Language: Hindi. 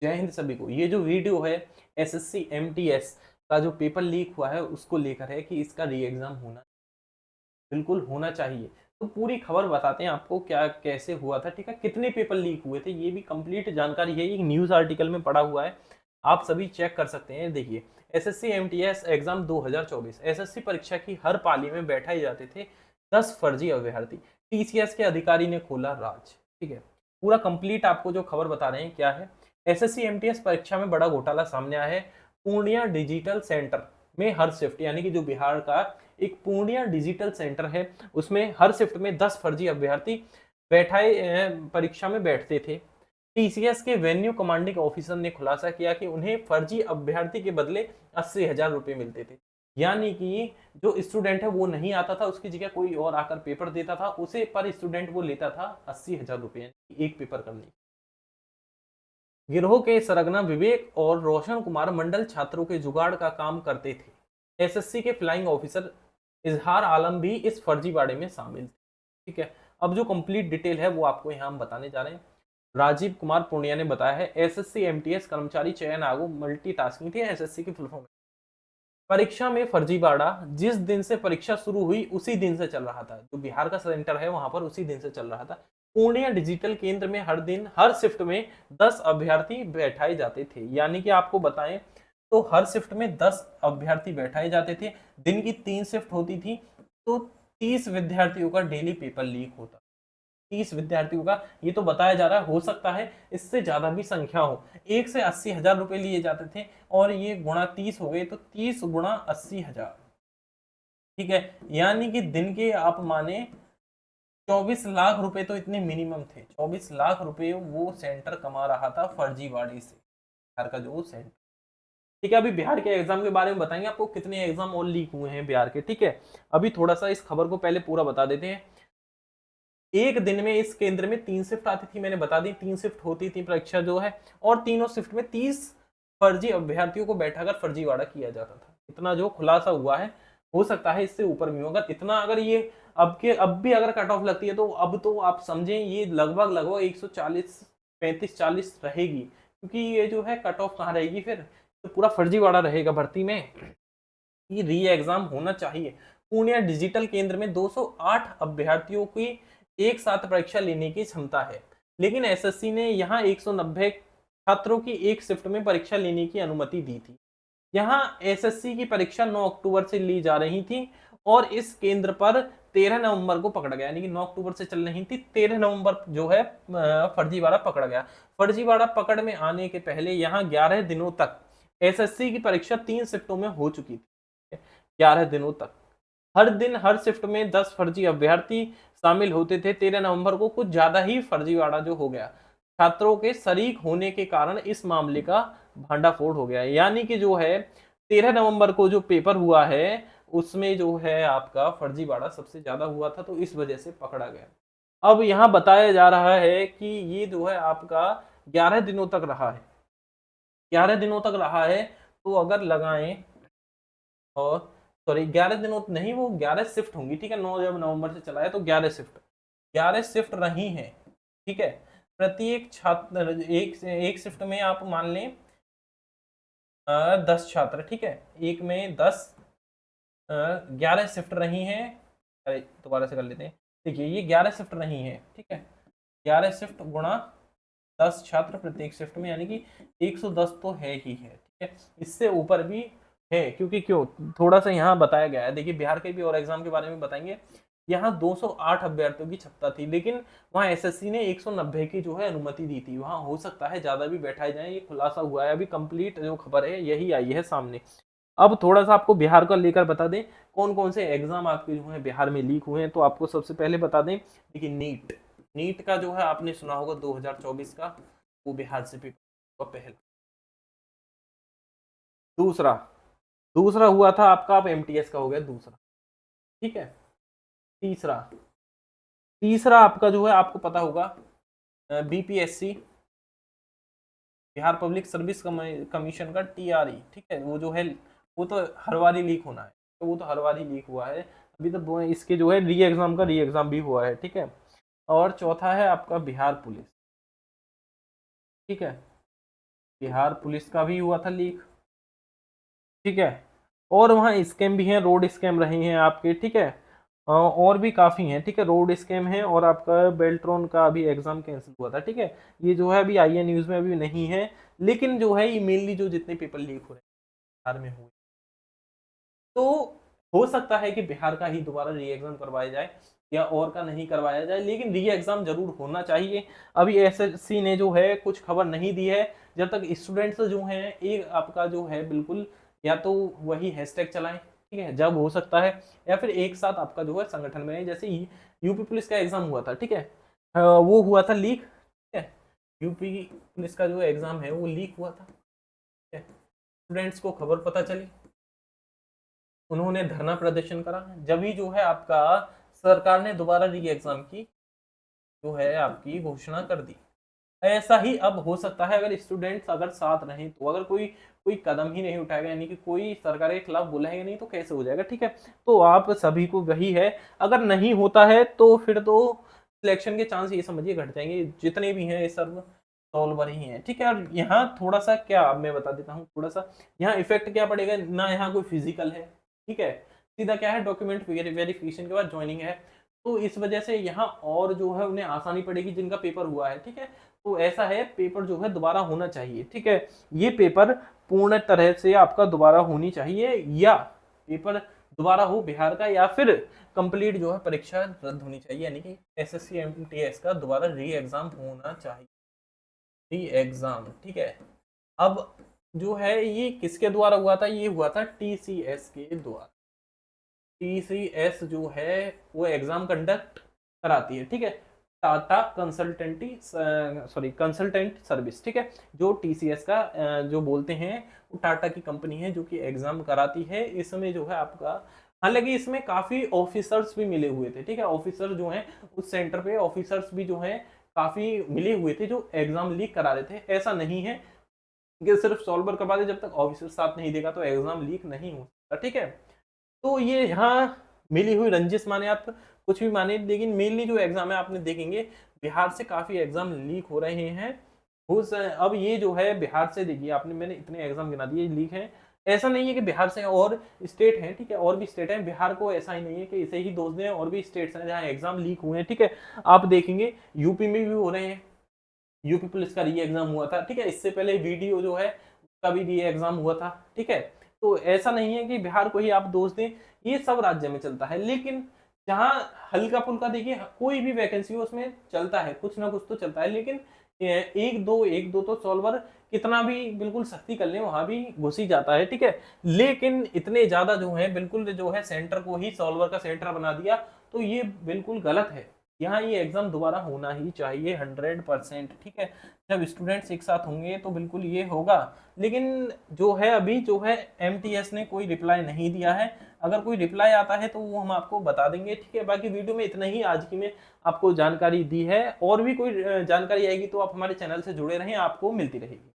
जय हिंद सभी को। ये जो वीडियो है एसएससी एमटीएस का जो पेपर लीक हुआ है उसको लेकर है कि इसका री एग्जाम होना बिल्कुल होना चाहिए। तो पूरी खबर बताते हैं आपको क्या कैसे हुआ था, ठीक है, कितने पेपर लीक हुए थे, ये भी कंप्लीट जानकारी है, एक न्यूज आर्टिकल में पड़ा हुआ है, आप सभी चेक कर सकते हैं। देखिए, एसएससी एमटीएस एग्जाम 2024 एसएससी परीक्षा की हर पाली में बैठाए जाते थे 10 फर्जी अभ्यर्थी, टीसीएस के अधिकारी ने खोला राज। ठीक है, पूरा कंप्लीट आपको जो खबर बता रहे हैं क्या है। एसएससी एमटीएस परीक्षा में बड़ा घोटाला सामने आया है। पूर्णिया डिजिटल सेंटर में हर शिफ्ट, यानी कि जो बिहार का एक पूर्णिया डिजिटल सेंटर है, उसमें हर शिफ्ट में 10 फर्जी अभ्यर्थी बैठाए परीक्षा में बैठते थे। टीसीएस के वेन्यू कमांडिंग ऑफिसर ने खुलासा किया कि उन्हें फर्जी अभ्यर्थी के बदले 80,000 रुपए मिलते थे। यानी कि जो स्टूडेंट है वो नहीं आता था, उसकी जगह कोई और आकर पेपर देता था, उसे पर स्टूडेंट वो लेता था 80,000 रुपए एक पेपर करने। गिरोह के सरगना विवेक और रोशन कुमार मंडल छात्रों के जुगाड़ का काम करते थे। एसएससी के फ्लाइंग ऑफिसर इजहार आलम भी इस फर्जीवाड़े में शामिल थे। ठीक है, अब जो कंप्लीट डिटेल है वो आपको यहाँ हम बताने जा रहे हैं। राजीव कुमार पूर्णिया ने बताया है, एसएससी एमटीएस कर्मचारी चयन आयोग मल्टीटास्किंग थी एसएससी की फुल फॉर्म। परीक्षा में फर्जीवाड़ा जिस दिन से परीक्षा शुरू हुई उसी दिन से चल रहा था, जो बिहार का सेंटर है वहां पर उसी दिन से चल रहा था। पूर्णिया डिजिटल केंद्र में हर दिन हर शिफ्ट में 10 अभ्यर्थी बैठाए जाते थे। यानी कि आपको बताएं तो हर शिफ्ट में 10 अभ्यर्थी बैठाए जाते थे। दिन की 3 शिफ्ट होती थी, तो 30 विद्यार्थियों का डेली पेपर लीक होता। 30 विद्यार्थियों का ये तो बताया जा रहा है, हो सकता है इससे ज्यादा भी संख्या हो। 1 से 80,000 रुपए लिए जाते थे, और ये गुणा 30 हो गए, तो 30 गुणा 80,000। ठीक है, यानी कि दिन के आप माने 24 लाख रुपए तो इतने मिनिमम थे। 24 लाख रुपए वो सेंटर कमा रहा था फर्जीवाड़ी से, बिहार का जो सेंटर। ठीक है, अभी बिहार के एग्जाम के बारे में बताएंगे आपको, कितने एग्जाम और लीक हुए हैं बिहार के। ठीक है, अभी थोड़ा सा इस खबर को पहले पूरा बता देते हैं। एक दिन में इस केंद्र में 3 शिफ्ट आती थी, मैंने बता दी 3 शिफ्ट होती थी परीक्षा जो है, और तीनों शिफ्ट में 30 फर्जी अभ्यर्थियों को बैठाकर फर्जीवाड़ा किया जाता था। इतना जो खुलासा हुआ है, हो सकता है इससे ऊपर भी होगा। इतना अगर ये अब भी अगर कट ऑफ लगती है तो अब तो आप समझें ये लगभग लगभग 140 35-40 रहेगी, क्योंकि ये जो है कट ऑफ कहाँ रहेगी फिर, तो पूरा फर्जीवाड़ा रहेगा भर्ती में। ये री एग्जाम होना चाहिए। पूर्णिया डिजिटल केंद्र में 208 अभ्यर्थियों की एक साथ परीक्षा लेने की क्षमता है, लेकिन एसएससी ने यहां 190 छात्रों की एक शिफ्ट में परीक्षा लेने की अनुमति दी थी। यहाँ एसएससी की परीक्षा 9 अक्टूबर से ली जा रही थी, और इस केंद्र पर 13 नवंबर को पकड़ा गया, यानी कि 9 अक्टूबर से चल रही थी, 13 नवंबर जो है फर्जीवाड़ा पकड़ा गया। फर्जीवाड़ा पकड़ में आने के पहले यहाँ 11 दिनों तक एसएससी की परीक्षा 3 शिफ्टों में हो चुकी थी। 11 दिनों तक हर दिन हर शिफ्ट में 10 फर्जी अभ्यर्थी शामिल होते थे। 13 नवंबर को कुछ ज्यादा ही फर्जीवाड़ा जो हो गया, छात्रों के शरीक होने के कारण इस मामले का भांडाफोड़ हो गया। यानी कि जो है 13 नवंबर को जो पेपर हुआ है उसमें जो है आपका फर्जीवाड़ा सबसे ज्यादा हुआ था, तो इस वजह से पकड़ा गया। अब यहाँ बताया जा रहा है कि ये जो है आपका 11 दिनों तक रहा है, 11 दिनों तक रहा है। तो अगर लगाएं, और सॉरी 11 दिनों नहीं, वो 11 शिफ्ट होंगी। ठीक है, 9 जब नवंबर से चला है तो 11 शिफ्ट रही हैं। ठीक है, प्रत्येक छात्र एक शिफ्ट में आप मान लें 10 छात्र। ठीक है, एक में 10, 11 शिफ्ट रही हैं। अरे दोबारा से कर लेते हैं। देखिए, ये 11 शिफ्ट रही हैं। ठीक है, 11 शिफ्ट गुणा 10 छात्र प्रत्येक शिफ्ट में, यानी कि 110 तो है ही है। ठीक है, इससे ऊपर भी है, क्योंकि क्यों थोड़ा सा यहाँ बताया गया है। देखिए, बिहार के भी और एग्जाम के बारे में बताएंगे। यहाँ 208 अभ्यर्थियों की क्षमता थी, लेकिन वहाँ एसएससी ने 190 की जो है अनुमति दी थी। वहाँ हो सकता है ज्यादा भी बैठाए जाए, ये खुलासा हुआ है। अभी कंप्लीट जो खबर है यही आई है सामने। अब थोड़ा सा आपको बिहार का लेकर बता दें कौन कौन से एग्जाम आपके जो है बिहार में लीक हुए हैं। तो आपको सबसे पहले बता दें, देखिए नीट, नीट का जो है आपने सुना होगा 2024 का, वो बिहार से पेपर पहला। दूसरा दूसरा हुआ था आपका, अब एमटीएस का हो गया दूसरा। ठीक है, तीसरा तीसरा आपका जो है आपको पता होगा BPSC, Bihar public service commission का टीआरई। ठीक है, वो जो है वो तो हर बार ही लीक होना है, तो वो तो हर बार ही लीक हुआ है। अभी तो इसके जो है री एग्जाम का री एग्जाम भी हुआ है। ठीक है, और चौथा है आपका बिहार पुलिस। ठीक है, बिहार पुलिस का भी हुआ था लीक, ठीक है। और वहाँ स्कैम भी हैं, रोड स्कैम रहे हैं आपके, ठीक है। और भी काफ़ी हैं, ठीक है। रोड स्कैम है और आपका बेल्ट्रॉन का अभी एग्जाम कैंसिल हुआ था, ठीक है। ये जो है अभी आई है न्यूज़ में, अभी नहीं है, लेकिन जो है ये मेनली जो जितने पेपर लीक हो रहे हैं बिहार में हुए, तो हो सकता है कि बिहार का ही दोबारा री एग्जाम करवाया जाए या और का नहीं करवाया जाए, लेकिन री एग्जाम जरूर होना चाहिए। अभी एसएससी ने जो है कुछ खबर नहीं दी है। जब तक स्टूडेंट्स जो हैं एक आपका जो है बिल्कुल, या तो वही हैशटैग चलाएं, ठीक है, जब हो सकता है, या फिर एक साथ आपका जो है संगठन में, जैसे यूपी पुलिस का एग्जाम हुआ था, ठीक है। वो हुआ था लीक, ठीक है। यूपी पुलिस का जो एग्जाम है वो लीक हुआ था, ठीक है। स्टूडेंट्स को खबर पता चली, उन्होंने धरना प्रदर्शन करा, जब ही जो है आपका सरकार ने दोबारा री एग्जाम की जो है आपकी घोषणा कर दी। ऐसा ही अब हो सकता है अगर स्टूडेंट्स अगर साथ रहें तो, अगर कोई कोई कदम ही नहीं उठाएगा, यानी कि कोई सरकार के खिलाफ बोलेगा नहीं, तो कैसे हो जाएगा, ठीक है। तो आप सभी को वही है, अगर नहीं होता है तो फिर तो सिलेक्शन के चांस ये समझिए घट जाएंगे, जितने भी हैं ये सब सॉल्वर ही हैं, ठीक है। और यहाँ थोड़ा सा क्या अब मैं बता देता हूँ, थोड़ा सा यहाँ इफेक्ट क्या पड़ेगा ना, यहाँ कोई फिजिकल है, ठीक है, सीधा क्या है डॉक्यूमेंट वेरिफिकेशन के बाद ज्वाइनिंग है, तो इस वजह से यहाँ और जो है उन्हें आसानी पड़ेगी जिनका पेपर हुआ है, ठीक है। तो ऐसा है, पेपर जो है दोबारा होना चाहिए, ठीक है। ये पेपर पूर्ण तरह से आपका दोबारा होनी चाहिए, या पेपर दोबारा हो बिहार का, या फिर कंप्लीट जो है परीक्षा रद्द होनी चाहिए, यानी कि एसएससी एमटीएस का दोबारा री एग्जाम होना चाहिए, री एग्जाम, ठीक है। अब जो है ये किसके द्वारा हुआ था, ये हुआ था टीसीएस के द्वारा। टीसीएस जो है वो एग्जाम कंडक्ट कराती है, ठीक है। टाटा कंसल्टेंट सर्विस, ठीक है। जो टीसीएस का जो बोलते हैं वो टाटा की कंपनी है जो कि एग्जाम कराती है। इसमें जो है आपका, हालांकि इसमें काफी ऑफिसर्स भी मिले हुए थे, ठीक है। ऑफिसर जो हैं उस सेंटर पे ऑफिसर्स भी जो हैं काफी मिले हुए थे जो एग्जाम लीक करा रहे थे। ऐसा नहीं है कि सिर्फ सॉल्वर करवा दे, जब तक ऑफिसर साथ नहीं देगा तो एग्जाम लीक नहीं हो सकता, ठीक है। तो ये यहाँ मिली हुई रंजिश माने आप कुछ भी माने, लेकिन मेनली जो एग्जाम है आपने देखेंगे बिहार से काफी एग्जाम लीक हो रहे हैं। अब ये जो है बिहार से, देखिए आपने, मैंने इतने एग्जाम गिना दिए लीक हैं। ऐसा नहीं है कि बिहार से और स्टेट हैं, ठीक है, और भी स्टेट हैं, बिहार को ऐसा ही नहीं है कि इसे ही दोष दें, और भी स्टेट्स हैं जहाँ एग्जाम लीक हुए हैं, ठीक है। आप देखेंगे यूपी में भी हो रहे हैं, यूपी पुलिस का री एग्जाम हुआ था, ठीक है। इससे पहले वीडियो जो है उसका भी री एग्जाम हुआ था, ठीक है। तो ऐसा नहीं है कि बिहार को ही आप दोष दें, ये सब राज्य में चलता है, लेकिन जहाँ हल्का फुल्का देखिए कोई भी वैकेंसी हो उसमें चलता है, कुछ ना कुछ तो चलता है, लेकिन एक दो तो सॉल्वर कितना भी बिल्कुल सख्ती कर ले वहां भी घुस ही जाता है, ठीक है। लेकिन इतने ज्यादा जो है बिल्कुल जो है सेंटर को ही सॉल्वर का सेंटर बना दिया, तो ये बिल्कुल गलत है। यहाँ ये एग्जाम दोबारा होना ही चाहिए 100%, ठीक है। जब स्टूडेंट्स एक साथ होंगे तो बिल्कुल ये होगा, लेकिन जो है अभी जो है एमटीएस ने कोई रिप्लाई नहीं दिया है। अगर कोई रिप्लाई आता है तो वो हम आपको बता देंगे, ठीक है। बाकी वीडियो में इतना ही आज की में आपको जानकारी दी है, और भी कोई जानकारी आएगी तो आप हमारे चैनल से जुड़े रहें, आपको मिलती रहेगी।